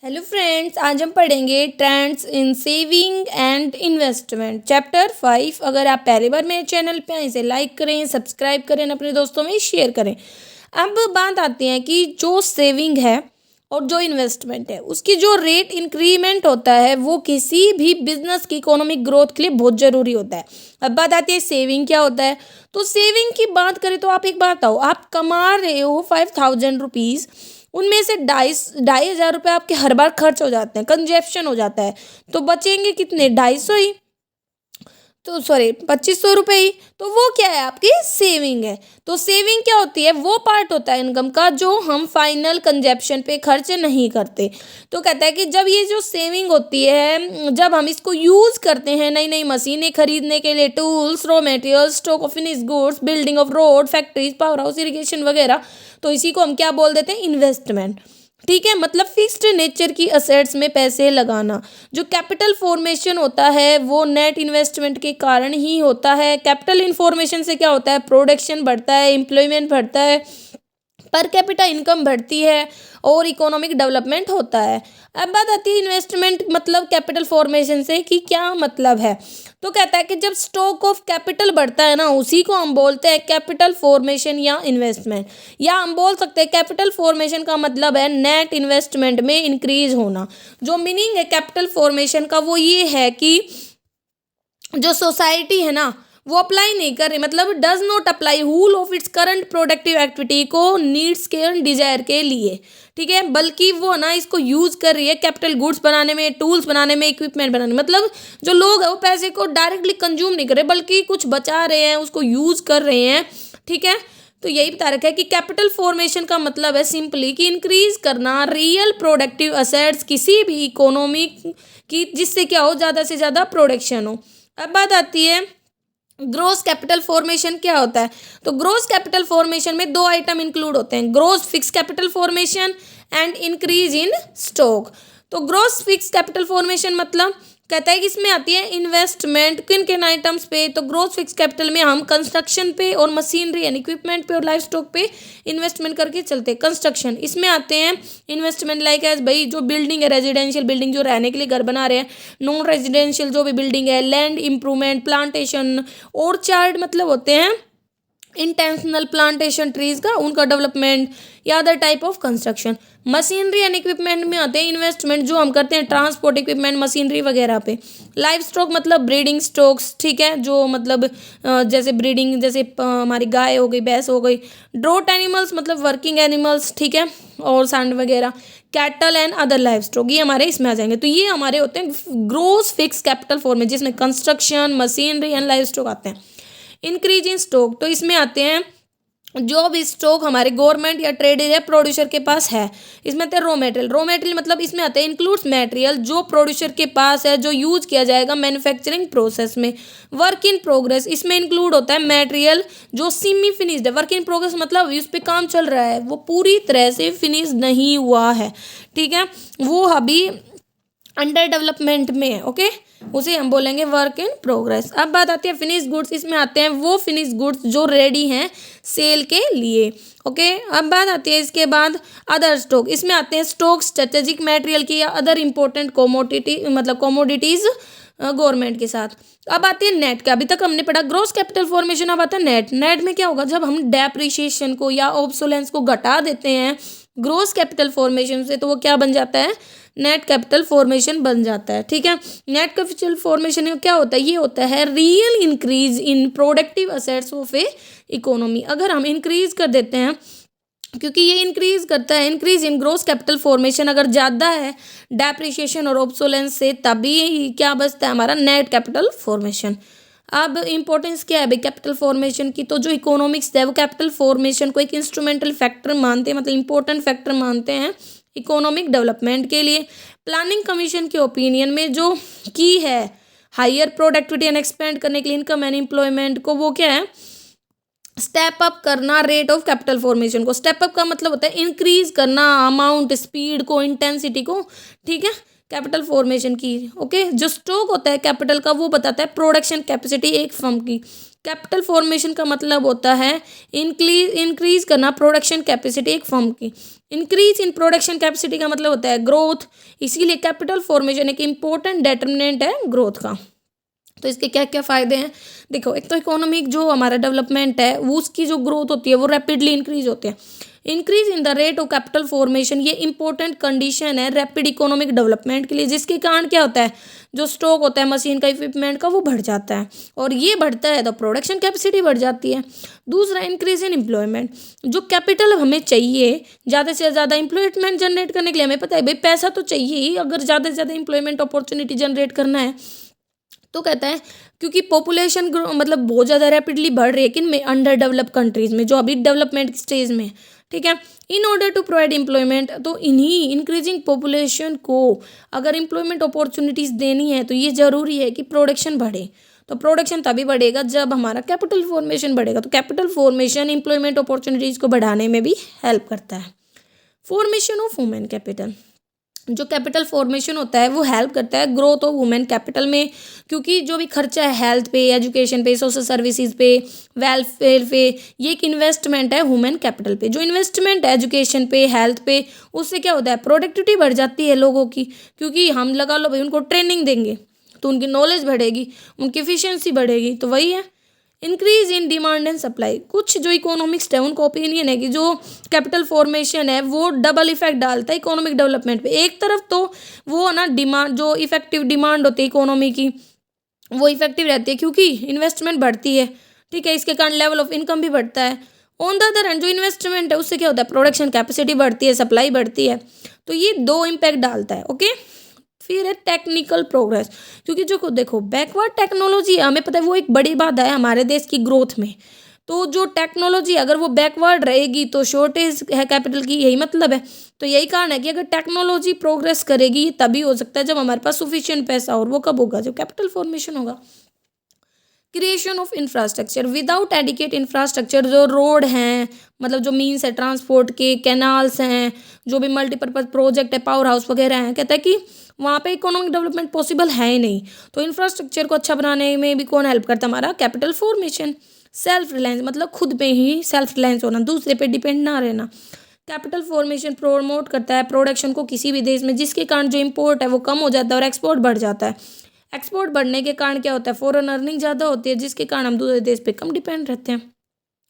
Hello friends, आज हम पढ़ेंगे trends in saving and investment chapter 5। अगर आप पहली बार मेरे चैनल पे आए, इसे लाइक करें, सब्सक्राइब करें, अपने दोस्तों में शेयर करें। अब बात आती है कि जो सेविंग है और जो इन्वेस्टमेंट है, उसकी जो रेट इंक्रीमेंट होता है वो किसी भी बिजनेस की इकोनॉमिक ग्रोथ के लिए बहुत ज़रूरी होता है। अब बात आती है सेविंग क्या होता है। तो सेविंग की बात करें तो आप एक बात आओ, आप कमा रहे हो 5,000 रुपीज़, उनमें से ढाई हज़ार रुपये आपके हर बार खर्च हो जाते हैं, कंजप्शन हो जाता है, तो बचेंगे कितने, 250 ही, तो सॉरी 2500 रुपये ही। तो वो क्या है, आपकी सेविंग है। तो सेविंग क्या होती है, वो पार्ट होता है इनकम का जो हम फाइनल कंजप्शन पे खर्च नहीं करते। तो कहता है कि जब ये जो सेविंग होती है, जब हम इसको यूज़ करते हैं नई नई मशीनें खरीदने के लिए, tools, raw materials, stock of finish goods, building of road, factories, power house, irrigation वगैरह, तो इसी को हम क्या बोल देते हैं, इन्वेस्टमेंट। ठीक है, मतलब फिक्स्ड नेचर की असेट्स में पैसे लगाना। जो कैपिटल फॉर्मेशन होता है वो नेट इन्वेस्टमेंट के कारण ही होता है। कैपिटल इन्फॉर्मेशन से क्या होता है, प्रोडक्शन बढ़ता है, एम्प्लॉयमेंट बढ़ता है, पर कैपिटा इनकम बढ़ती है और इकोनॉमिक डेवलपमेंट होता है। अब बात आती है इन्वेस्टमेंट मतलब कैपिटल फॉर्मेशन से कि क्या मतलब है। तो कहता है कि जब स्टॉक ऑफ कैपिटल बढ़ता है ना, उसी को हम बोलते हैं कैपिटल फॉर्मेशन या इन्वेस्टमेंट। या हम बोल सकते हैं कैपिटल फॉर्मेशन का मतलब है नेट इन्वेस्टमेंट में इंक्रीज होना। जो मीनिंग है कैपिटल फॉर्मेशन का वो ये है कि जो सोसाइटी है ना, वो अप्लाई नहीं कर रही, मतलब does not apply whole of its current productive activity को नीड्स के डिजायर के लिए, ठीक है, बल्कि वो ना इसको यूज कर रही है कैपिटल गुड्स बनाने में, टूल्स बनाने में, इक्विपमेंट बनाने में। मतलब जो लोग है वो पैसे को डायरेक्टली कंज्यूम नहीं कर रहे, बल्कि कुछ बचा रहे हैं, उसको यूज कर रहे हैं। ठीक है, तो यही बता रखा है कि कैपिटल फॉर्मेशन का मतलब है सिंपली कि इंक्रीज करना रियल प्रोडक्टिव असेट्स किसी भी इकोनॉमी की, जिससे क्या हो, ज़्यादा से ज़्यादा प्रोडक्शन हो। अब बात आती है ग्रोस कैपिटल फॉर्मेशन क्या होता है। तो ग्रोस कैपिटल फॉर्मेशन में दो आइटम इंक्लूड होते हैं, gross fix capital formation and increase in stock. तो ग्रोस फिक्स कैपिटल फॉर्मेशन मतलब कहता है कि इसमें आती है इन्वेस्टमेंट किन किन आइटम्स पे। तो ग्रोस फिक्स कैपिटल में हम कंस्ट्रक्शन पे और मशीनरी एंड इक्विपमेंट पे और लाइफ स्टॉक पे इन्वेस्टमेंट करके चलते हैं। कंस्ट्रक्शन, इसमें आते हैं इन्वेस्टमेंट लाइक एज भाई जो बिल्डिंग है, रेजिडेंशियल बिल्डिंग जो रहने के लिए घर बना रहे हैं, नॉन रेजिडेंशियल जो भी बिल्डिंग है, लैंड इम्प्रूवमेंट, प्लांटेशन, ऑर्चार्ड मतलब होते हैं इंटेंशनल प्लांटेशन ट्रीज का, उनका डेवलपमेंट या other type of construction. Machinery and equipment में आते हैं इन्वेस्टमेंट जो हम करते हैं ट्रांसपोर्ट इक्विपमेंट, मशीनरी वगैरह पे। लाइफ स्टॉक मतलब ब्रीडिंग स्टॉक्स, ठीक है, जो मतलब जैसे ब्रीडिंग, जैसे हमारी गाय हो गई, भैंस हो गई। ड्रोट एनिमल्स मतलब वर्किंग एनिमल्स, ठीक है, और सांड वगैरह। Cattle and other life stock, ये हमारे इसमें आ जाएंगे। तो ये हमारे होते हैं ग्रोस फिक्स कैपिटल फॉर्मेट, जिसमें construction, machinery and life stock आते हैं। इंक्रीज इन स्टॉक, तो इसमें आते हैं जो भी स्टॉक हमारे गवर्नमेंट या ट्रेडर या प्रोड्यूसर के पास है। इसमें आते हैं रॉ मटेरियल, रॉ मटेरियल मतलब इसमें आते हैं इंक्लूड्स मटेरियल जो प्रोड्यूसर के पास है, जो यूज किया जाएगा मैन्युफैक्चरिंग प्रोसेस में। वर्क इन प्रोग्रेस, इसमें इंक्लूड होता है मटेरियल जो सेमी फिनिश्ड है। वर्क इन प्रोग्रेस मतलब इस पे काम चल रहा है, वो पूरी तरह से फिनिश नहीं हुआ है, ठीक है, वो अभी अंडर डेवलपमेंट में है, ओके, उसे हम बोलेंगे वर्क इन प्रोग्रेस। अब बात आती है फिनिश गुड्स, इसमें आते हैं वो फिनिश गुड्स जो रेडी हैं सेल के लिए, ओके। अब बात आती है इसके बाद अदर स्टॉक, इसमें आते हैं स्टॉक स्ट्रेटेजिक मटेरियल की या अदर इंपॉर्टेंट कोमोडिटी मतलब कोमोडिटीज गवर्नमेंट के साथ। अब आती है नेट का, अभी तक हमने पढ़ा ग्रोस कैपिटल फॉर्मेशन, अब आता है नेट। नेट में क्या होगा, जब हम डेप्रिसिएशन को या ऑब्सोलेंस को घटा देते हैं ग्रोस कैपिटल फॉर्मेशन से, तो वो क्या बन जाता है, नेट कैपिटल फॉर्मेशन बन जाता है, ठीक है। नेट कैपिटल फॉर्मेशन में क्या होता है, ये होता है real increase in productive assets of A economy. अगर हम इंक्रीज कर देते हैं, क्योंकि ये इंक्रीज करता है, increase in gross capital formation अगर ज़्यादा है डेप्रिसिएशन और ऑब्सोलेंस से, तभी क्या बचता है हमारा नेट कैपिटल फॉर्मेशन। अब इंपॉर्टेंस क्या है भाई कैपिटल फॉर्मेशन की, तो जो इकोनॉमिक्स है वो कैपिटल फॉर्मेशन को एक इंस्ट्रूमेंटल फैक्टर मानते हैं, मतलब इंपॉर्टेंट फैक्टर मानते हैं इकोनॉमिक डेवलपमेंट के लिए। प्लानिंग कमीशन के ओपिनियन में जो की है हायर प्रोडक्टिविटी एंड एक्सपेंड करने के लिए इनकम एंड एम्प्लॉयमेंट को, वो क्या है, स्टेप अप करना रेट ऑफ कैपिटल फॉर्मेशन को। स्टेप अप का मतलब होता है इंक्रीज करना अमाउंट, स्पीड को, इंटेंसिटी को, ठीक है, कैपिटल फॉर्मेशन की। ओके, जो स्टॉक होता है कैपिटल का वो बताता है प्रोडक्शन कैपेसिटी एक फर्म की। कैपिटल फॉर्मेशन का मतलब होता है इंक्रीज करना प्रोडक्शन कैपेसिटी एक फर्म की। इंक्रीज इन प्रोडक्शन कैपेसिटी का मतलब होता है ग्रोथ, इसीलिए कैपिटल फॉर्मेशन एक इम्पोर्टेंट डिटरमिनेंट है ग्रोथ का। तो इसके क्या क्या फ़ायदे हैं, देखो एक तो इकोनॉमिक जो हमारा डेवलपमेंट है वो उसकी जो ग्रोथ होती है वो रैपिडली इंक्रीज होती है। Increase in the rate of capital formation ये इंपॉर्टेंट कंडीशन है रैपिड इकोनॉमिक डेवलपमेंट के लिए, जिसके कारण क्या होता है जो स्टॉक होता है मशीन का इक्विपमेंट का वो बढ़ जाता है, और ये बढ़ता है तो प्रोडक्शन कैपेसिटी बढ़ जाती है। दूसरा, इंक्रीज इन एम्प्लॉयमेंट, जो कैपिटल हमें चाहिए ज़्यादा से ज़्यादा एम्प्लॉयमेंट जनरेट करने के लिए, हमें पता है भाई पैसा तो चाहिए ही, अगर ज़्यादा से ज़्यादा एम्प्लॉयमेंट अपॉर्चुनिटी जनरेट करना है तो कहता है क्योंकि पॉपुलेशन मतलब बहुत ज़्यादा रैपिडली बढ़ रही है किन में, अंडर डेवलप कंट्रीज़ में जो अभी डेवलपमेंट स्टेज में है, ठीक है। In order to provide employment, तो इन्हीं इंक्रीजिंग पॉपुलेशन को अगर एम्प्लॉयमेंट अपॉर्चुनिटीज़ देनी है तो ये ज़रूरी है कि प्रोडक्शन बढ़े। तो प्रोडक्शन तभी बढ़ेगा जब हमारा कैपिटल फॉर्मेशन बढ़ेगा। तो कैपिटल फॉर्मेशन एम्प्लॉयमेंट अपॉर्चुनिटीज़ को बढ़ाने में भी हेल्प करता है। फॉर्मेशन ऑफ वुमेन कैपिटल, जो कैपिटल फॉर्मेशन होता है वो हेल्प करता है ग्रोथ ऑफ वुमेन कैपिटल में, क्योंकि जो भी खर्चा है हेल्थ पे, एजुकेशन पे, सोशल सर्विसेज पे, वेलफेयर पे, ये एक इन्वेस्टमेंट है वुमेन कैपिटल पे। जो इन्वेस्टमेंट है एजुकेशन पे, हेल्थ पे, उससे क्या होता है प्रोडक्टिविटी बढ़ जाती है लोगों की, क्योंकि हम लगा लो भाई उनको ट्रेनिंग देंगे तो उनकी नॉलेज बढ़ेगी, उनकी एफिशिएंसी बढ़ेगी। तो वही है increase in demand and supply. कुछ जो इकोनॉमिक्स है उनका ओपिनियन है कि जो कैपिटल फॉर्मेशन है वो डबल इफेक्ट डालता है इकोनॉमिक डेवलपमेंट पे। एक तरफ तो वो ना डिमांड, जो इफेक्टिव डिमांड होती है इकोनॉमी की वो इफेक्टिव रहती है क्योंकि इन्वेस्टमेंट बढ़ती है, ठीक है, इसके कारण लेवल ऑफ इनकम भी बढ़ता है। ऑन द अदर हैंड जो इन्वेस्टमेंट है उससे क्या होता है प्रोडक्शन कैपेसिटी बढ़ती है, सप्लाई बढ़ती है। तो ये दो इम्पैक्ट डालता है। ओके, फिर है टेक्निकल प्रोग्रेस, क्योंकि जो देखो बैकवर्ड टेक्नोलॉजी हमें पता है वो एक बड़ी बात है हमारे देश की ग्रोथ में। तो जो टेक्नोलॉजी अगर वो बैकवर्ड रहेगी तो शॉर्टेज है कैपिटल की, यही मतलब है। तो यही कारण है कि अगर टेक्नोलॉजी प्रोग्रेस करेगी तभी हो सकता है जब हमारे पास सुफिशिएंट पैसा, और वो कब होगा जब कैपिटल फॉर्मेशन होगा। Creation of infrastructure, without adequate infrastructure, जो रोड हैं मतलब जो मीन्स है ट्रांसपोर्ट के, कैनाल्स हैं, जो भी मल्टीपर्पज़ प्रोजेक्ट है, पावर हाउस वगैरह हैं, कहता है कि वहाँ पे इकोनॉमिक डेवलपमेंट पॉसिबल है ही नहीं। तो इंफ्रास्ट्रक्चर को अच्छा बनाने में भी कौन हेल्प करता है, हमारा कैपिटल फॉर्मेशन। सेल्फ रिलायंस मतलब खुद पे ही सेल्फ रिलायंस होना, दूसरे पे डिपेंड ना रहना। कैपिटल फॉर्मेशन प्रमोट करता है प्रोडक्शन को किसी भी देश में, जिसके कारण जो इम्पोर्ट है वो कम हो जाता है और एक्सपोर्ट बढ़ जाता है। एक्सपोर्ट बढ़ने के कारण क्या होता है फॉरेन अर्निंग ज़्यादा होती है, जिसके कारण हम दूसरे देश पे कम डिपेंड रहते हैं।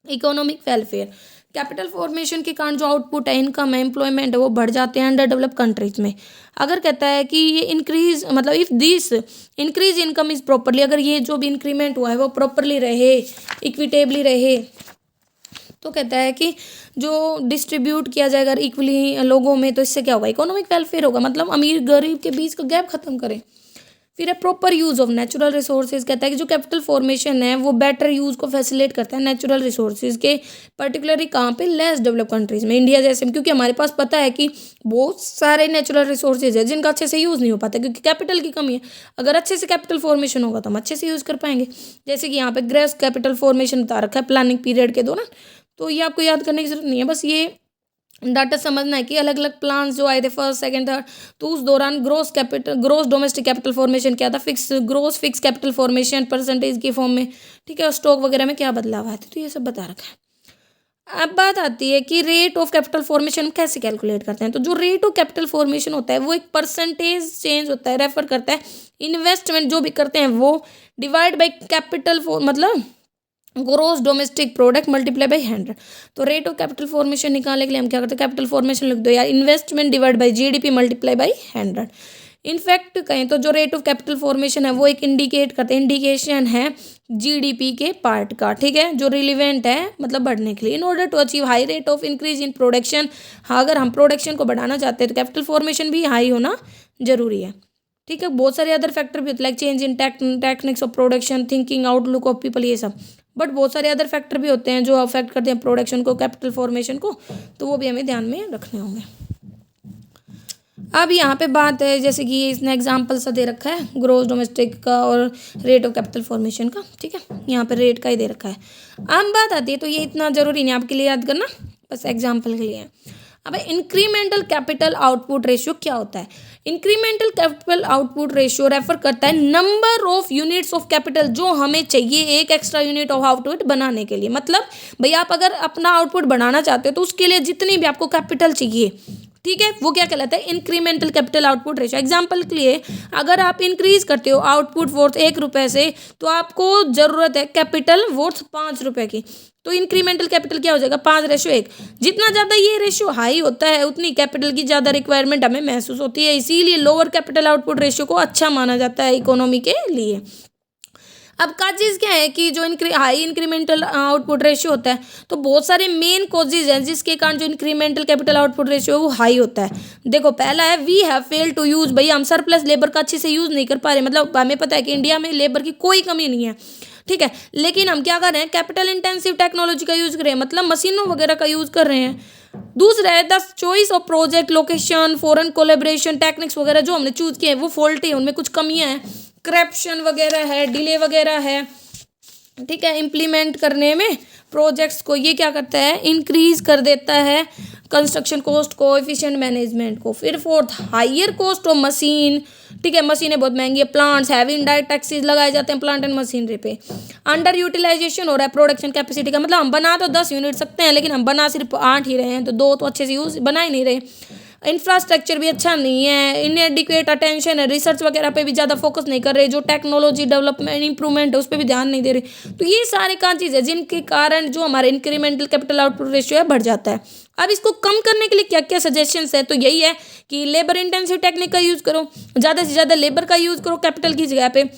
इकोनॉमिक वेलफेयर, कैपिटल फॉर्मेशन के कारण जो आउटपुट है, इनकम है, एम्प्लॉयमेंट है वो बढ़ जाते हैं अंडर डेवलप कंट्रीज में। अगर कहता है कि ये इंक्रीज मतलब if this increase income is properly, अगर ये जो भी इंक्रीमेंट हुआ है वो प्रॉपरली रहे, इक्विटेबली रहे, तो कहता है कि जो डिस्ट्रीब्यूट किया जाएगा इक्वली लोगों में, तो इससे क्या होगा इकोनॉमिक वेलफेयर होगा, मतलब अमीर गरीब के बीच का गैप खत्म करें। फिर है proper use of natural resources, कहता है कि जो कैपिटल फॉर्मेशन है वो बेटर यूज़ को फैसिलिटेट करता है नेचुरल रिसोर्सेज के, पर्टिकुलरली कहाँ पे लेस डेवलप कंट्रीज़ में, इंडिया जैसे, क्योंकि हमारे पास पता है कि बहुत सारे नेचुरल रिसोर्सेज है जिनका अच्छे से यूज़ नहीं हो पाता क्योंकि कैपिटल की कमी है। अगर अच्छे से कैपिटल फॉर्मेशन होगा तो हम अच्छे से यूज़ कर पाएंगे। जैसे कि यहाँ पे ग्रेस कैपिटल फॉर्मेशन बता रखा है प्लानिंग पीरियड के दौरान, तो ये आपको याद करने की जरूरत नहीं है, बस ये डाटा समझना है कि अलग अलग प्लान्स जो आए थे फर्स्ट सेकंड थर्ड, तो उस दौरान ग्रोस डोमेस्टिक कैपिटल फॉर्मेशन क्या था, फिक्स कैपिटल फॉर्मेशन परसेंटेज की फॉर्म में, ठीक है, और स्टॉक वगैरह में क्या बदलाव आए थे, तो ये सब बता रखा है। अब बात आती है कि रेट ऑफ कैपिटल फॉर्मेशन कैसे कैलकुलेट करते हैं। तो जो रेट ऑफ कैपिटल फॉर्मेशन होता है वो एक परसेंटेज चेंज होता है, रेफर करता है इन्वेस्टमेंट जो भी करते हैं वो डिवाइड बाई कैपिटल मतलब gross domestic product multiply by 100। तो रेट ऑफ कैपिटल फॉर्मेशन निकालने के लिए हम क्या करते हैं, कैपिटल फॉर्मेशन लिख दो यार, investment divide by GDP multiply by 100। In fact कहें तो जो रेट ऑफ कैपिटल फॉर्मेशन है वो एक इंडिकेशन है जीडीपी के पार्ट का, ठीक है, जो रिलीवेंट है मतलब बढ़ने के लिए। In order to achieve high rate of increase in production, हाँ अगर हम प्रोडक्शन को बढ़ाना चाहते हैं तो कैपिटल फॉर्मेशन भी हाई होना जरूरी है, ठीक है। बहुत सारे अदर फैक्टर भी होते हैं like change in techniques of production, thinking, outlook of people, ये सब, बट बहुत सारे अदर फैक्टर भी होते हैं जो अफेक्ट करते हैं प्रोडक्शन को, कैपिटल फॉर्मेशन को, तो वो भी हमें ध्यान में रखने होंगे। अब यहाँ पे बात है जैसे कि इसने एग्जाम्पल सा दे रखा है ग्रोस डोमेस्टिक का और रेट ऑफ कैपिटल फॉर्मेशन का, ठीक है, यहाँ पे रेट का ही दे रखा है। अब बात आती है, तो ये इतना ज़रूरी नहीं आपके लिए याद करना, बस एग्जाम्पल के लिए है। अब इंक्रीमेंटल कैपिटल आउटपुट रेशियो क्या होता है? Incremental capital output ratio refer करता है number of units of capital जो हमें चाहिए एक एक्स्ट्रा यूनिट ऑफ आउटपुट बनाने के लिए। मतलब भाई आप अगर अपना आउटपुट बढ़ाना चाहते हो तो उसके लिए जितनी भी आपको कैपिटल चाहिए, ठीक है, वो क्या कहलाता है? Incremental capital output ratio. Example के लिए अगर आप इंक्रीज करते हो आउटपुट वर्थ 1 रुपये से, तो आपको ज़रूरत है कैपिटल वर्थ 5 रुपये की, तो इंक्रीमेंटल कैपिटल क्या हो जाएगा? 5:1। जितना ज़्यादा ये रेशियो हाई होता है उतनी कैपिटल की ज़्यादा रिक्वायरमेंट हमें महसूस होती है, इसीलिए लोअर कैपिटल आउटपुट रेशियो को अच्छा माना जाता है इकोनॉमी के लिए। अब का चीज़ क्या है कि जो हाई इंक्रीमेंटल आउटपुट रेशियो होता है, तो बहुत सारे मेन कॉजेज हैं जिसके कारण जो इंक्रीमेंटल कैपिटल आउटपुट रेशियो है वो हाई होता है। देखो पहला है we have fail to use, भाई हम सरप्लस लेबर का अच्छे से यूज़ नहीं कर पा रहे। मतलब हमें पता है कि इंडिया में लेबर की कोई कमी नहीं है, ठीक है, लेकिन हम क्या कर रहे हैं? कैपिटल इंटेंसिव टेक्नोलॉजी का यूज़ कर रहे हैं, मतलब मशीनों वगैरह का यूज़ कर रहे हैं। दूसरा है the choice of project location foreign collaboration techniques वगैरह जो हमने चूज किए हैं वो फॉल्टी है, उनमें कुछ कमियां हैं, करप्शन वगैरह है, डिले वगैरह है, ठीक है, इम्प्लीमेंट करने में प्रोजेक्ट्स को ये क्या करता है? इंक्रीज कर देता है कंस्ट्रक्शन कॉस्ट को, एफिशिएंट मैनेजमेंट को। फिर fourth higher cost of machine, ठीक है, मशीनें बहुत महंगी है, प्लांट्स हैवी इनडायरेक्ट टैक्सेस लगाए जाते हैं प्लांट एंड मशीनरी पे। अंडर यूटिलाइजेशन हो रहा है प्रोडक्शन कैपेसिटी का, मतलब हम बना तो 10 यूनिट सकते हैं लेकिन हम बना सिर्फ 8 ही रहे हैं, तो 2 तो अच्छे से यूज बना ही नहीं रहे। इंफ्रास्ट्रक्चर भी अच्छा नहीं है, इनएडिक्वेट अटेंशन है, रिसर्च वगैरह पे भी ज़्यादा फोकस नहीं कर रहे, जो टेक्नोलॉजी डेवलपमेंट इंप्रूवमेंट है उस पर भी ध्यान नहीं दे रहे। तो ये सारे का चीज़ है जिनके कारण जो हमारे इंक्रीमेंटल कैपिटल आउटपुट रेशियो है बढ़ जाता है। अब इसको कम करने के लिए क्या क्या सजेशंस है? तो यही है कि लेबर इंटेंसिव टेक्निक का यूज़ करो, ज़्यादा से ज़्यादा लेबर का यूज़ करो कैपिटल की जगह पे।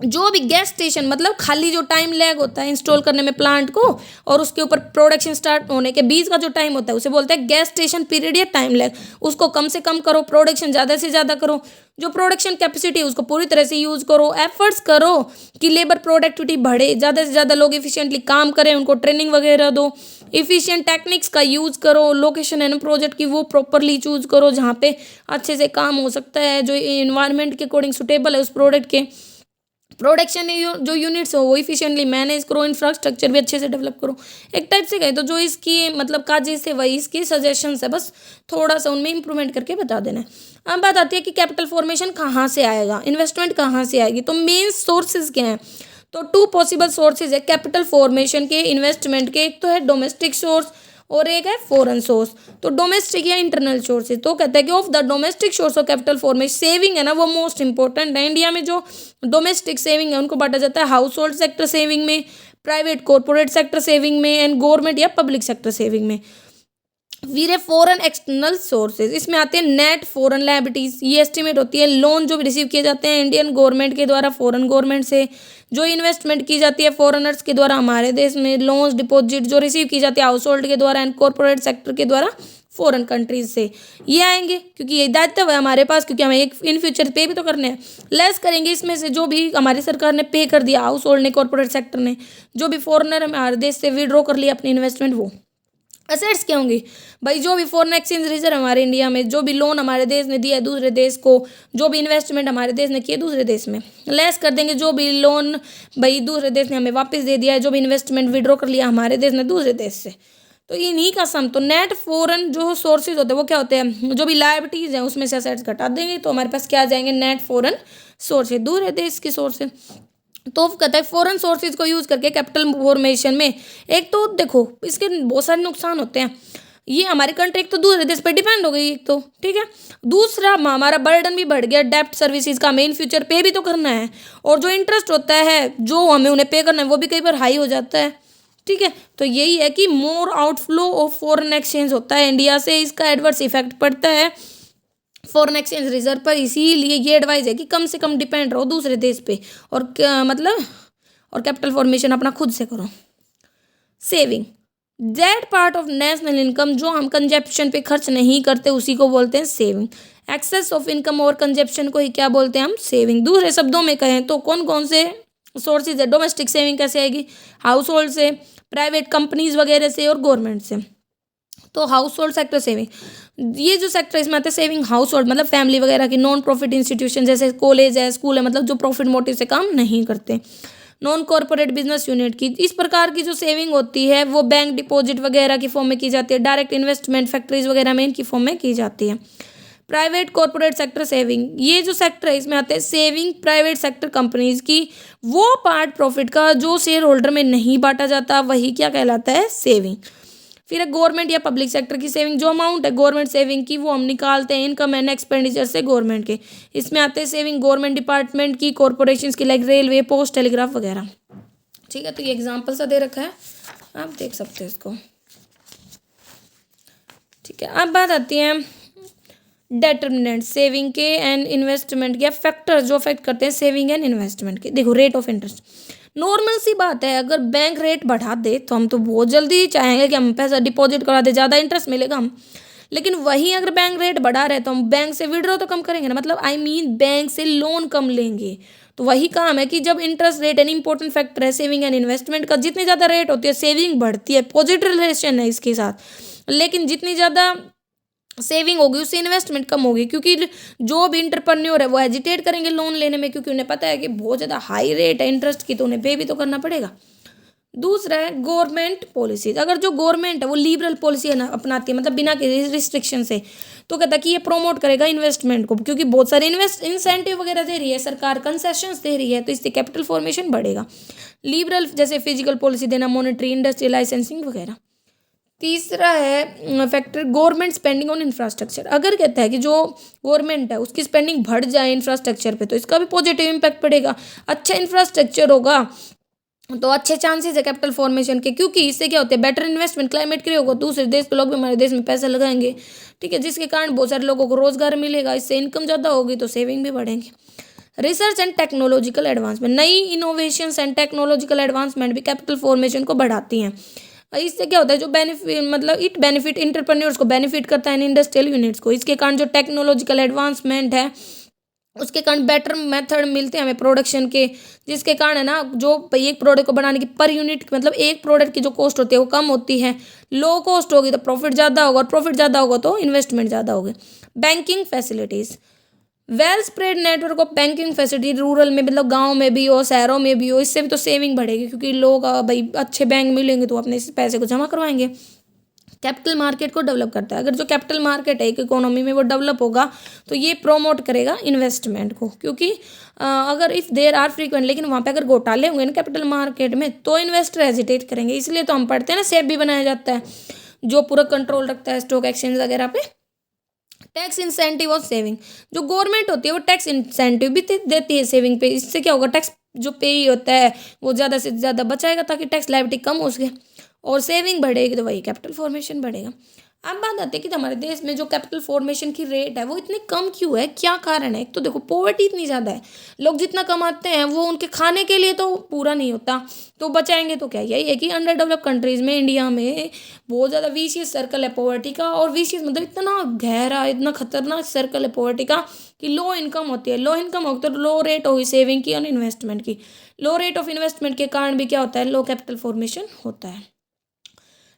जो भी गैस स्टेशन, मतलब खाली जो टाइम लैग होता है इंस्टॉल करने में प्लांट को और उसके ऊपर प्रोडक्शन स्टार्ट होने के बीच का जो टाइम होता है उसे बोलते हैं गैस स्टेशन पीरियड या टाइम लैग, उसको कम से कम करो, प्रोडक्शन ज़्यादा से ज़्यादा करो, जो प्रोडक्शन कैपेसिटी है उसको पूरी तरह से यूज़ करो, एफर्ट्स करो कि लेबर प्रोडक्टिविटी बढ़े, ज़्यादा से ज़्यादा लोग इफिशिएंटली काम करें, उनको ट्रेनिंग वगैरह दो, इफिशिएंट टेक्निक्स का यूज़ करो, लोकेशन है ना प्रोजेक्ट की वो प्रॉपरली चूज़ करो जहाँ पे अच्छे से काम हो सकता है, जो इन्वायरमेंट के अकॉर्डिंग सुटेबल है उस प्रोडक्ट के। प्रोडक्शन जो यूनिट्स हो वो इफिशिएंटली मैनेज करो, इंफ्रास्ट्रक्चर भी अच्छे से डेवलप करो। एक टाइप से कहें तो जो इसकी मतलब काजेस है वही इसकी सजेशंस है, बस थोड़ा सा उनमें इंप्रूवमेंट करके बता देना है। अब बात आती है कि कैपिटल फॉर्मेशन कहाँ से आएगा, इन्वेस्टमेंट कहाँ से आएगी। तो मेन सोर्सेज क्या हैं? तो 2 पॉसिबल सोर्सेज है कैपिटल फॉर्मेशन के, इन्वेस्टमेंट के। एक तो है डोमेस्टिक सोर्स और एक है फॉरेन सोर्स। तो डोमेस्टिक या इंटरनल सोर्सेज, तो कहता है कि of the domestic source of capital formation saving है ना वो मोस्ट इंपॉर्टेंट है। इंडिया में जो डोमेस्टिक सेविंग है उनको बांटा जाता है हाउस होल्ड सेक्टर सेविंग में, प्राइवेट कॉर्पोरेट सेक्टर सेविंग में एंड गवर्नमेंट या पब्लिक सेक्टर सेविंग में। फिर है फॉरेन एक्सटर्नल सोर्सेज, इसमें आते हैं नेट फॉरेन लायबिलिटीज, ये एस्टिमेट होती है लोन जो भी रिसीव किए जाते हैं इंडियन गवर्नमेंट के द्वारा फॉरेन गवर्नमेंट से, जो इन्वेस्टमेंट की जाती है फॉरेनर्स के द्वारा हमारे देश में, लोन्स डिपॉजिट जो रिसीव की जाती है हाउस होल्ड के द्वारा एंड कॉर्पोरेट सेक्टर के द्वारा फॉरेन कंट्रीज से, ये आएंगे क्योंकि ये दायित्व है हमारे पास, क्योंकि हमें एक इन फ्यूचर पे भी तो करने हैं। लेस करेंगे इसमें से जो भी हमारी सरकार ने पे कर दिया, हाउस होल्ड ने, कॉर्पोरेट सेक्टर ने, जो भी फॉरेनर हमारे देश से विड्रॉ कर लिया अपनी इन्वेस्टमेंट, वो असेट्स क्या होंगी भाई? जो भी फॉरेन एक्सचेंज रिजर्व हमारे इंडिया में, जो भी लोन हमारे देश ने दिया है दूसरे देश को, जो भी इन्वेस्टमेंट हमारे देश ने किए दूसरे देश में, लेस कर देंगे जो भी लोन भाई दूसरे देश ने हमें वापस दे दिया है, जो भी इन्वेस्टमेंट विड्रॉ कर लिया हमारे देश ने दूसरे देश से, तो इन्हीं का सम। तो नेट फॉरेन जो सोर्सेज होते हैं वो क्या होते हैं? जो भी लायबिलिटीज हैं उसमें से असेट्स घटा देंगे तो हमारे पास क्या आ जाएंगे? नेट फॉरेन सोर्सेज, दूसरे देश के सोर्सेज। तो कहता है फॉरेन सोर्सेज को यूज़ करके कैपिटल फॉर्मेशन में, एक तो देखो इसके बहुत सारे नुकसान होते हैं, ये हमारी कंट्री एक तो दूसरे देश पर डिपेंड हो गई एक तो, ठीक है, दूसरा हमारा बर्डन भी बढ़ गया, डेप्ट सर्विसेज का मेन फ्यूचर पे भी तो करना है, और जो इंटरेस्ट होता है जो हमें उन्हें पे करना है वो भी कई बार हाई हो जाता है, ठीक है। तो यही है कि मोर आउटफ्लो ऑफ फॉरेन एक्सचेंज होता है इंडिया से, इसका एडवर्स इफेक्ट पड़ता है फॉरेन एक्सचेंज रिजर्व पर, इसीलिए ये एडवाइस है कि कम से कम डिपेंड रहो दूसरे देश पे, और मतलब और कैपिटल फॉर्मेशन अपना खुद से करो। Saving, that part of national income जो हम कंजप्शन पे खर्च नहीं करते उसी को बोलते हैं सेविंग। एक्सेस ऑफ इनकम और कंजप्शन को ही क्या बोलते हैं हम? सेविंग। दूसरे शब्दों में कहें तो कौन कौन से सोर्सेज है? डोमेस्टिक सेविंग कैसे आएगी? हाउस होल्ड से, प्राइवेट कंपनीज वगैरह से और गवर्नमेंट से। तो हाउस होल्ड सेक्टर सेविंग, ये जो सेक्टर इसमें आता है सेविंग हाउस होल्ड, मतलब फैमिली वगैरह की, नॉन प्रॉफिट इंस्टीट्यूशन जैसे कॉलेज है, स्कूल है, मतलब जो प्रॉफिट मोटिव से काम नहीं करते। नॉन कॉर्पोरेट बिजनेस यूनिट की। इस प्रकार की जो सेविंग होती है वो बैंक डिपॉजिट वगैरह की फॉर्म में की जाती है, डायरेक्ट इन्वेस्टमेंट फैक्ट्रीज वगैरह में इनकी फॉर्म में की जाती है। प्राइवेट कॉर्पोरेट सेक्टर सेविंग, ये जो सेक्टर है इसमें आते हैं सेविंग प्राइवेट सेक्टर कंपनीज की, वो पार्ट प्रॉफिट का जो शेयर होल्डर में नहीं बांटा जाता वही क्या कहलाता है, सेविंग। फिर गवर्नमेंट या पब्लिक सेक्टर की सेविंग, जो अमाउंट है गवर्नमेंट सेविंग की वो हम निकालते हैं इनकम एंड एक्सपेंडिचर से गवर्नमेंट के। इसमें आते हैं सेविंग गवर्नमेंट डिपार्टमेंट की, कॉर्पोरेशन की लाइक रेलवे, पोस्ट, टेलीग्राफ वगैरह। ठीक है, तो ये एग्जाम्पल सा दे रखा है, आप देख सकते हैं इसको। ठीक है, अब बात आती है डिटर्मिनेंट सेविंग के एंड इन्वेस्टमेंट के, फैक्टर जो अफेक्ट करते हैं सेविंग एंड इन्वेस्टमेंट के। देखो, रेट ऑफ इंटरेस्ट, नॉर्मल सी बात है, अगर बैंक रेट बढ़ा दे तो हम तो बहुत जल्दी चाहेंगे कि हम पैसा डिपॉजिट करा दे, ज़्यादा इंटरेस्ट मिलेगा हम। लेकिन वहीं अगर बैंक रेट बढ़ा रहे तो हम बैंक से विड्रॉ तो कम करेंगे ना, मतलब आई मीन बैंक से लोन कम लेंगे। तो वही काम है कि जब interest rate an important factor है सेविंग एंड इन्वेस्टमेंट का, जितनी ज़्यादा रेट होती है सेविंग बढ़ती है, पॉजिटिव रिलेशन है इसके साथ। लेकिन जितनी ज़्यादा सेविंग होगी उससे इन्वेस्टमेंट कम होगी, क्योंकि जो भी इंटरप्रेन्योर है वो हेजिटेट करेंगे लोन लेने में, क्योंकि उन्हें पता है कि बहुत ज़्यादा हाई रेट है इंटरेस्ट की, तो उन्हें पे भी तो करना पड़ेगा। दूसरा है गवर्नमेंट पॉलिसीज, अगर जो गवर्नमेंट है वो लिबरल पॉलिसी अपनाती है, मतलब बिना किसी रिस्ट्रिक्शन से, तो कहता है कि ये प्रमोट करेगा इन्वेस्टमेंट को, क्योंकि बहुत सारे इंसेंटिव वगैरह दे रही है सरकार, कंसेशंस दे रही है, तो इससे कैपिटल फॉर्मेशन बढ़ेगा। लिबरल जैसे फिजिकल पॉलिसी देना, मॉनेटरी, इंडस्ट्रियल लाइसेंसिंग वगैरह। तीसरा है factor government spending on infrastructure, अगर कहता है कि जो गवर्नमेंट है उसकी स्पेंडिंग बढ़ जाए इंफ्रास्ट्रक्चर पे तो इसका भी पॉजिटिव इम्पैक्ट पड़ेगा। अच्छा इंफ्रास्ट्रक्चर होगा तो अच्छे चांसेस है कैपिटल फॉर्मेशन के, क्योंकि इससे क्या होता है, बेटर इन्वेस्टमेंट क्लाइमेट क्रिएट होगा, दूसरे देश के लोग भी हमारे देश में पैसा लगाएंगे। ठीक है, जिसके कारण बहुत सारे लोगों को रोजगार मिलेगा, इससे इनकम ज़्यादा होगी तो सेविंग भी बढ़ेंगे। रिसर्च एंड टेक्नोलॉजिकल एडवांसमेंट, नई इनोवेशंस एंड टेक्नोलॉजिकल एडवांसमेंट भी कैपिटल फॉर्मेशन को बढ़ाती हैं। इससे क्या होता है, जो बेनिफिट मतलब इट बेनिफिट इंटरप्रेन्योर्स को बेनिफिट करता है, इंडस्ट्रियल यूनिट्स को। इसके कारण जो टेक्नोलॉजिकल एडवांसमेंट है उसके कारण बेटर मेथड मिलते हैं हमें प्रोडक्शन के, जिसके कारण है ना जो एक प्रोडक्ट को बनाने की पर यूनिट मतलब एक प्रोडक्ट की जो कॉस्ट होती है वो कम होती है। लो कॉस्ट होगी तो प्रॉफिट ज़्यादा होगा, और प्रॉफिट ज़्यादा होगा तो इन्वेस्टमेंट ज़्यादा होगी। Banking facilities, well spread network of banking facility, rural में मतलब गांव में भी हो, शहरों में भी हो, इससे भी तो सेविंग बढ़ेगी, क्योंकि लोग भाई अच्छे बैंक मिलेंगे तो अपने इस पैसे को जमा करवाएंगे। कैपिटल मार्केट को डेवलप करता है, अगर जो कैपिटल मार्केट है एक इकोनॉमी में वो डेवलप होगा तो ये प्रोमोट करेगा इन्वेस्टमेंट को, क्योंकि अगर इफ़ देर आर फ्रीक्वेंट, लेकिन वहाँ पे अगर घोटाले होंगे ना कैपिटल मार्केट में तो इन्वेस्टर हेजिटेट करेंगे। इसलिए तो हम पढ़ते हैं ना सेबी बनाया जाता है जो पूरा कंट्रोल रखता है स्टॉक एक्सचेंज वगैरह पे। टैक्स इंसेंटिव और सेविंग, जो गवर्नमेंट होती है वो टैक्स इंसेंटिव भी देती है सेविंग पे। इससे क्या होगा, टैक्स जो पे होता है वो ज़्यादा से ज़्यादा बचाएगा ताकि टैक्स लायबिलिटी कम हो सके, और सेविंग बढ़ेगी तो वही कैपिटल फॉर्मेशन बढ़ेगा। अब बात आती है कि हमारे देश में जो कैपिटल फॉर्मेशन की रेट है वो इतनी कम क्यों है, क्या कारण है। एक तो देखो पॉवर्टी इतनी ज़्यादा है, लोग जितना कमाते हैं वो उनके खाने के लिए तो पूरा नहीं होता, तो बचाएंगे तो क्या। यही है कि अंडर डेवलप कंट्रीज़ में, इंडिया में बहुत ज़्यादा विशियस सर्कल है पॉवर्टी का, और विशियस मतलब इतना गहरा इतना खतरनाक सर्कल है पॉवर्टी का कि लो इनकम होती है। लो इनकम होती है तो लो रेट होगी सेविंग की और इन्वेस्टमेंट की। लो रेट ऑफ इन्वेस्टमेंट के कारण भी क्या होता है, लो कैपिटल फॉर्मेशन होता है।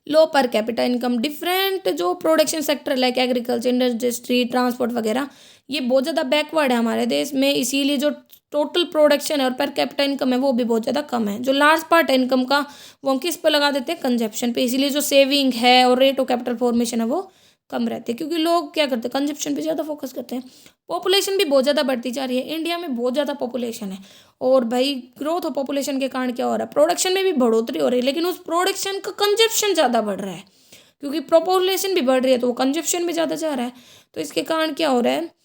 लो पर कैपिटा इनकम, डिफरेंट जो production sector like agriculture, industry, transport वगैरह ये बहुत ज़्यादा बैकवर्ड है हमारे देश में, इसीलिए जो टोटल प्रोडक्शन है और पर कैपिटा इनकम है वो भी बहुत ज़्यादा कम है। जो लार्ज पार्ट है इनकम का वो हम किस पर लगा देते हैं, कंजप्शन पे, इसीलिए जो सेविंग है और रेट ऑफ कैपिटल फॉर्मेशन है वो कम रहती है, क्योंकि लोग क्या करते हैं, कंजप्शन पे ज़्यादा फोकस करते हैं। पॉपुलेशन भी बहुत ज़्यादा बढ़ती जा रही है, इंडिया में बहुत ज़्यादा पॉपुलेशन है, और भाई ग्रोथ ऑफ पॉपुलेशन के कारण क्या हो रहा है, प्रोडक्शन में भी बढ़ोतरी हो रही है, लेकिन उस प्रोडक्शन का कंजप्शन ज़्यादा बढ़ रहा है, क्योंकि पॉपुलेशन भी बढ़ रही है तो वो कंजप्शन भी ज़्यादा जा रहा है। तो इसके कारण क्या हो रहा है,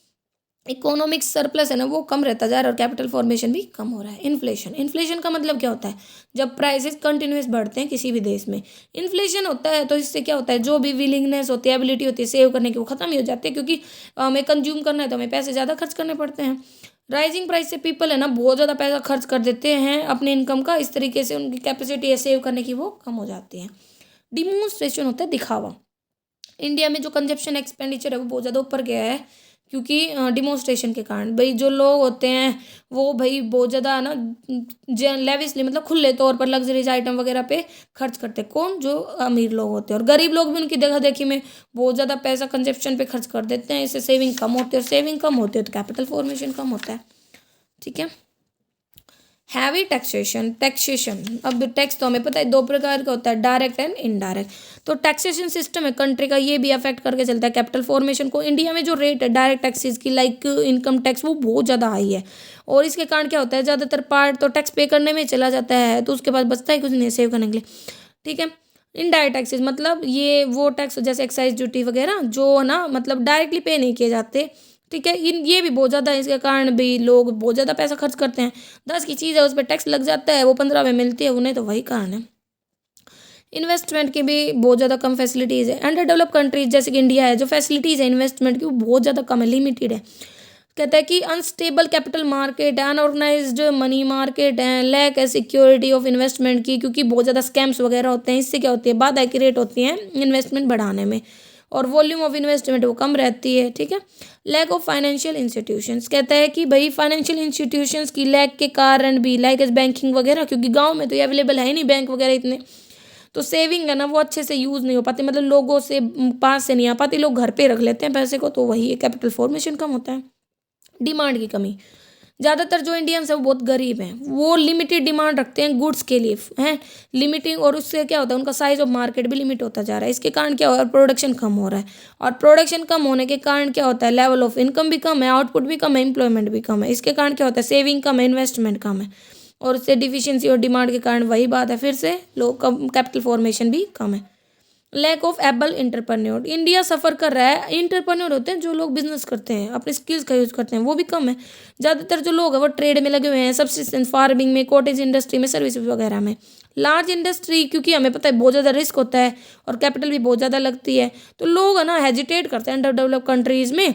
इकोनॉमिक सरप्लस है ना वो कम रहता जा रहा है, और कैपिटल फॉर्मेशन भी कम हो रहा है। इन्फ्लेशन, इन्फ्लेशन का मतलब क्या होता है, जब प्राइसेस कंटिन्यूस बढ़ते हैं किसी भी देश में, इन्फ्लेशन होता है तो इससे क्या होता है, जो भी विलिंगनेस होती है, एबिलिटी होती है सेव करने की वो खत्म ही हो जाती है, क्योंकि हमें कंज्यूम करना है तो हमें पैसे ज़्यादा खर्च करने पड़ते हैं। राइजिंग प्राइस से पीपल है ना बहुत ज़्यादा पैसा खर्च कर देते हैं अपने इनकम का, इस तरीके से उनकी कैपेसिटी है सेव करने की वो कम हो जाती है। डिमोन्स्ट्रेशन होता है दिखावा, इंडिया में जो कंजप्शन एक्सपेंडिचर है वो बहुत ज़्यादा ऊपर गया है, क्योंकि डिमोन्स्ट्रेशन के कारण भाई जो लोग होते हैं वो भाई बहुत ज़्यादा ना लेविसली मतलब खुले तौर पर लग्जरीज आइटम वगैरह पे खर्च करते हैं। कौन, जो अमीर लोग होते हैं, और गरीब लोग भी उनकी देखा देखी में बहुत ज़्यादा पैसा कंजप्शन पे खर्च कर देते हैं, इससे सेविंग कम होती है, और सेविंग कम होती है तो कैपिटल फॉर्मेशन कम होता है। ठीक है, हैवी टैक्सेशन अब टैक्स तो हमें पता है दो प्रकार का होता है, डायरेक्ट एंड इनडायरेक्ट। तो टैक्सेशन सिस्टम है कंट्री का, ये भी अफेक्ट करके चलता है कैपिटल फॉर्मेशन को। इंडिया में जो रेट है डायरेक्ट टैक्सेस की लाइक इनकम टैक्स वो बहुत ज़्यादा हाई है, और इसके कारण क्या होता है ज़्यादातर पार्ट तो टैक्स पे करने में चला जाता है, तो उसके पास बचता है कुछ नहीं सेव करने के लिए। ठीक है, इनडायरेक्ट टैक्सेस मतलब ये वो टैक्स जैसे एक्साइज ड्यूटी वगैरह जो है ना मतलब डायरेक्टली पे नहीं किए जाते। ठीक है, इन ये भी बहुत ज़्यादा है, इसके कारण भी लोग बहुत ज़्यादा पैसा खर्च करते हैं। 10 की चीज़ है उस पर टैक्स लग जाता है, वो 15 में मिलती है उन्हें, तो वही कारण है। इन्वेस्टमेंट की भी बहुत ज़्यादा कम फैसिलिटीज़ है। अंडर डेवलप कंट्रीज जैसे कि इंडिया है, जो फैसिलिटीज़ है इन्वेस्टमेंट की वो बहुत ज़्यादा कम है, लिमिटेड है। कहता है कि अनस्टेबल कैपिटल मार्केट है, अनऑर्गेनाइज्ड मनी मार्केट है, लैक है सिक्योरिटी ऑफ इन्वेस्टमेंट की, क्योंकि बहुत ज़्यादा स्कैम्स वगैरह होते हैं। इससे क्या होती है बाधा क्रिएट होती है इन्वेस्टमेंट बढ़ाने में, और वॉल्यूम ऑफ इन्वेस्टमेंट वो कम रहती है। ठीक है, लैक ऑफ फाइनेंशियल इंस्टीट्यूशंस, कहता है कि भाई फाइनेंशियल इंस्टीट्यूशंस की लैक के कारण भी, लाइक एज बैंकिंग वगैरह, क्योंकि गाँव में तो ये अवेलेबल है ही नहीं बैंक वगैरह इतने, तो सेविंग है ना वो अच्छे से यूज़ नहीं हो पाती, मतलब लोगों से पास से नहीं आ पाती, लोग घर पे रख लेते हैं पैसे को, तो वही कैपिटल फॉर्मेशन कम होता है। डिमांड की कमी, ज़्यादातर जो इंडियंस है वो बहुत गरीब हैं, वो लिमिटेड डिमांड रखते हैं गुड्स के लिए हैं, लिमिटिंग, और उससे क्या होता है उनका साइज ऑफ मार्केट भी लिमिट होता जा रहा है। इसके कारण क्या हो रहा है प्रोडक्शन कम हो रहा है, और प्रोडक्शन कम होने के कारण क्या होता है लेवल ऑफ इनकम भी कम है, आउटपुट भी कम है, एम्प्लॉयमेंट भी कम है। इसके कारण क्या होता है सेविंग कम है, इन्वेस्टमेंट कम है, और उससे डिफिशियंसी और डिमांड के कारण वही बात है, फिर से लोग कम कैपिटल फॉर्मेशन भी कम है। Lack of able entrepreneur, India suffer कर रहा है, इंटरप्रन्योर होते हैं जो लोग बिजनेस करते हैं अपने स्किल्स का यूज़ करते हैं, वो भी कम है। ज़्यादातर जो लोग हैं वो ट्रेड में लगे हुए हैं, सब्सिस्टेंस फार्मिंग में, कॉटेज इंडस्ट्री में, सर्विसेज वगैरह में। लार्ज इंडस्ट्री, क्योंकि हमें पता है बहुत ज़्यादा रिस्क होता है और कैपिटल भी बहुत ज़्यादा लगती है, तो लोग है ना हेजिटेट करते हैं अंडर डेवलप कंट्रीज़ में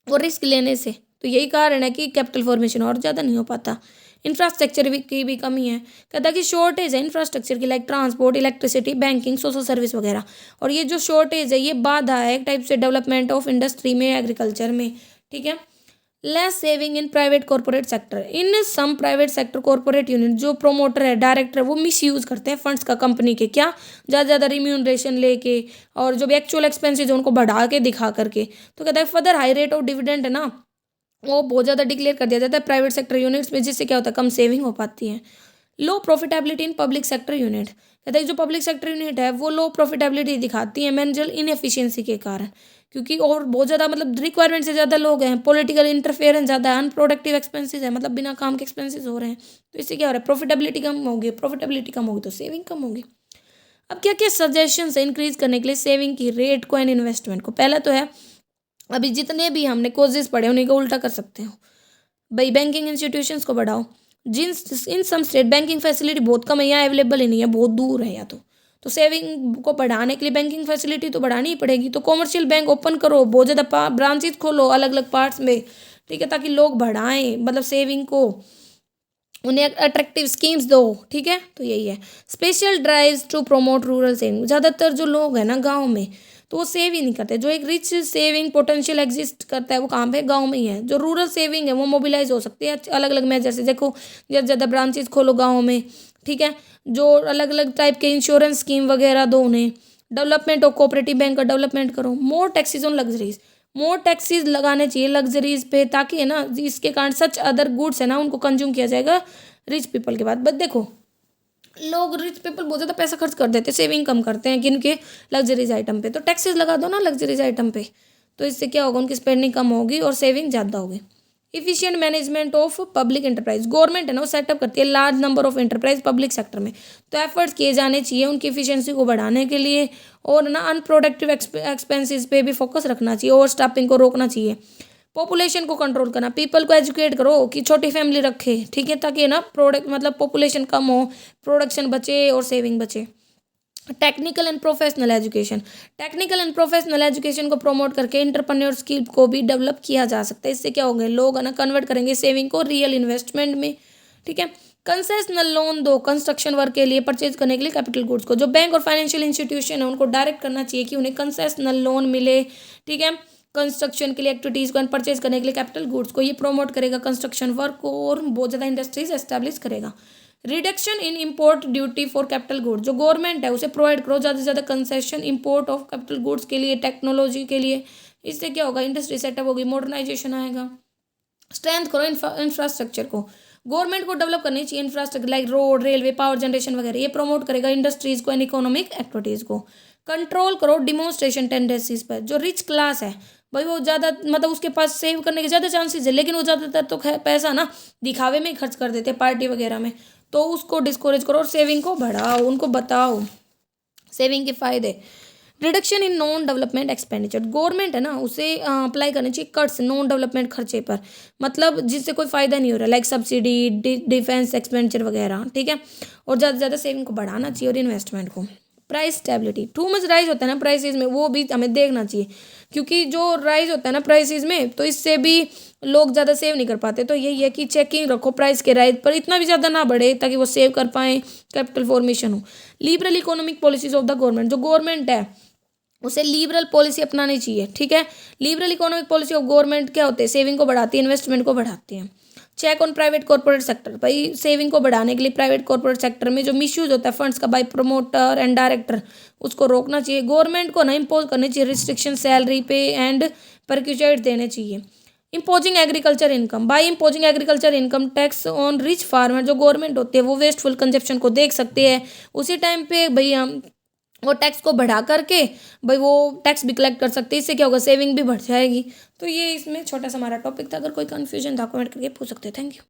और रिस्क लेने से, तो यही कारण है कि कैपिटल फॉर्मेशन और ज़्यादा नहीं हो पाता। इंफ्रास्ट्रक्चर की भी कमी है, कहता है कि शॉर्टेज है इंफ्रास्ट्रक्चर की, like transport, electricity, banking, social service वगैरह, और ये जो शॉर्टेज है ये बाधा है एक टाइप से डेवलपमेंट ऑफ इंडस्ट्री में, एग्रीकल्चर में। ठीक है, less saving in private corporate sector, in some private sector corporate unit, जो प्रोमोटर है डायरेक्टर वो मिस यूज़ करते हैं फंड्स का कंपनी के, क्या ज़्यादा ज़्यादा रिम्यूनरेशन लेके, और जो भी एक्चुअल एक्सपेंसेज है उनको बढ़ा के दिखा करके। तो कहता है further high rate of dividend है ना वो बहुत ज़्यादा डिक्लेयर कर दिया जाता है प्राइवेट सेक्टर यूनिट्स में, जिससे क्या होता है कम सेविंग हो पाती है। Low profitability in public sector unit, कहते हैं जो पब्लिक सेक्टर यूनिट है वो लो प्रॉफिटेबिलिटी दिखाती है मैनेजरल इनएफिशिएंसी के कारण, क्योंकि और बहुत ज़्यादा मतलब रिक्वायरमेंट से ज़्यादा लोग हैं, पॉलिटिकल इंटरफेरेंस ज़्यादा है, अनप्रोडक्टिव एक्सपेंसेस है, मतलब बिना काम के एक्सपेंसेस हो रहे हैं, तो इससे क्या हो रहा है प्रॉफिटेबिलिटी कम होगी तो सेविंग कम होगी। अब क्या क्या सजेशन है इंक्रीज करने के लिए सेविंग की रेट को एंड इन्वेस्टमेंट को। पहला तो है अभी जितने भी हमने कोर्सेज पढ़े उन्हीं को उल्टा कर सकते हो भाई, बैंकिंग इंस्टीट्यूशंस को बढ़ाओ। जिन इन सम स्टेट बैंकिंग फैसिलिटी बहुत कम है, यहाँ अवेलेबल ही नहीं है, बहुत दूर है या तो सेविंग को बढ़ाने के लिए बैंकिंग फैसिलिटी तो बढ़ानी ही पड़ेगी, तो कॉमर्शियल बैंक ओपन करो, बहुत ज़्यादा ब्रांचेज खोलो अलग अलग पार्ट्स में। ठीक है, ताकि लोग बढ़ाएं मतलब सेविंग को, उन्हें अट्रैक्टिव स्कीम्स दो। ठीक है, तो यही है। Special drives to promote rural saving, ज़्यादातर जो लोग हैं ना गांव में तो वो सेव ही नहीं करते, जो एक रिच सेविंग पोटेंशियल एग्जिस्ट करता है वो कहाँ पे गांव में ही है। जो रूरल सेविंग है वो मोबिलाइज हो सकती है अलग अलग मेजर से, देखो ज़्यादा ज़्यादा ब्रांचेज खोलो गाँव में। ठीक है, जो अलग अलग टाइप के इंश्योरेंस स्कीम वगैरह दो उन्हें, डेवलपमेंट ऑफ कोऑपरेटिव बैंक का डेवलपमेंट करो, more taxes on luxuries, more taxes लगाने चाहिए लग्जरीज पे, ताकि है ना इसके कारण सच अदर गुड्स है ना उनको कंज्यूम किया जाएगा रिच पीपल के बाद। बट देखो लोग रिच पीपल बहुत ज़्यादा पैसा खर्च कर देते, सेविंग कम करते हैं किनके लग्जरीज आइटम पे, तो टैक्सेस लगा दो ना लग्जरीज आइटम पे, तो इससे क्या होगा उनकी स्पेंडिंग कम होगी और सेविंग ज़्यादा होगी। Efficient management of public enterprise, government है ना वो सेटअप करती है large number of enterprise public sector में, तो एफर्ट्स किए जाने चाहिए उनकी इफिशिएंसी को बढ़ाने के लिए, और ना अनप्रोडक्टिव एक्सपेंसेस पे भी फोकस रखना चाहिए, और स्टाफिंग को रोकना चाहिए। पॉपुलेशन को कंट्रोल करना, पीपल को एजुकेट करो कि छोटी फैमिली रखे। ठीक है, ताकि ना प्रोडक्ट मतलब पॉपुलेशन कम हो, प्रोडक्शन बचे और सेविंग बचे। Technical and professional education, technical and professional education को प्रमोट करके इंटरप्रेन्योर स्किल को भी डेवलप किया जा सकता है। इससे क्या होंगे लोग है ना कन्वर्ट करेंगे सेविंग को रियल इन्वेस्टमेंट में। ठीक है, कंसेशनल लोन दो कंस्ट्रक्शन वर्क के लिए, परचेज करने के लिए कैपिटल गुड्स को, जो बैंक और फाइनेंशियल इंस्टीट्यूशन है उनको डायरेक्ट करना चाहिए कि उन्हें कंसेशनल लोन मिले। ठीक है, कंस्ट्रक्शन के लिए एक्टिविटीज़ को परचेज करने के लिए कैपिटल गुड्स को, ये प्रमोट करेगा कंस्ट्रक्शन वर्क को और बहुत ज़्यादा इंडस्ट्रीज एस्टैब्लिश करेगा। Reduction in import duty for capital goods, जो गवर्नमेंट है उसे प्रोवाइड करो ज़्यादा से ज़्यादा concession import of capital goods के लिए, टेक्नोलॉजी के लिए। इससे क्या होगा इंडस्ट्री सेटअप होगी, मॉडर्नाइजेशन आएगा। स्ट्रेंथ करो इंफ्रास्ट्रक्चर को, गवर्नमेंट को डेवलप करनी चाहिए infrastructure like road, railway, power generation वगैरह। ये प्रमोट करेगा इंडस्ट्रीज को एंड इकोनॉमिक एक्टिविटीज़ को। कंट्रोल करो डिमोन्स्ट्रेशन टेंडेंसीज पर। जो रिच क्लास है भाई वो ज़्यादा मतलब उसके पास सेव करने के ज़्यादा चांसेस है, लेकिन वो ज़्यादातर तो पैसा ना दिखावे में ही खर्च कर देते हैं पार्टी वगैरह में। तो उसको डिस्कोरेज करो और सेविंग को बढ़ाओ, उनको बताओ सेविंग के फ़ायदे। Reduction in non development expenditure. Government है ना उसे अप्लाई करनी चाहिए कट्स नॉन डेवलपमेंट खर्चे पर, मतलब जिससे कोई फ़ायदा नहीं हो रहा, लाइक सब्सिडी, डिफेंस एक्सपेंडिचर वगैरह, ठीक है। और ज़्यादा से ज़्यादा सेविंग को बढ़ाना चाहिए और इन्वेस्टमेंट को। Price stability. Too much rise होता है ना प्राइसेस में, वो भी हमें देखना चाहिए, क्योंकि जो राइज होता है ना प्राइसेस में तो इससे भी लोग ज़्यादा सेव नहीं कर पाते। तो यही है कि चेकिंग रखो प्राइस के राइज पर, इतना भी ज़्यादा ना बढ़े ताकि वो सेव कर पाएँ, कैपिटल फॉर्मेशन हो। Liberal economic policies of the government. जो गवर्नमेंट है उसे लिबरल पॉलिसी अपनानी चाहिए, ठीक है। Liberal economic policy of government क्या होते हैं, सेविंग को बढ़ाती है, इन्वेस्टमेंट को बढ़ाती है। Check on private corporate sector. भाई सेविंग को बढ़ाने के लिए प्राइवेट कॉर्पोरेट सेक्टर में जो मिसयूज होता है फंड्स का बाय प्रमोटर एंड डायरेक्टर, उसको रोकना चाहिए। गवर्नमेंट को ना इम्पोज करनी चाहिए रिस्ट्रिक्शन सैलरी पे एंड परक्यूजाइट देने चाहिए। Imposing agriculture income. By imposing agriculture income tax on rich farmer. जो गवर्नमेंट होती है वो वेस्टफुल कंजप्शन को देख सकते हैं, उसी टाइम पे भाई हम वो टैक्स को बढ़ा करके भाई वो टैक्स भी कलेक्ट कर सकते हैं। इससे क्या होगा, सेविंग भी बढ़ जाएगी। तो ये इसमें छोटा सा हमारा टॉपिक था। अगर कोई कन्फ्यूजन था कमेंट करके पूछ सकते हैं। Thank you.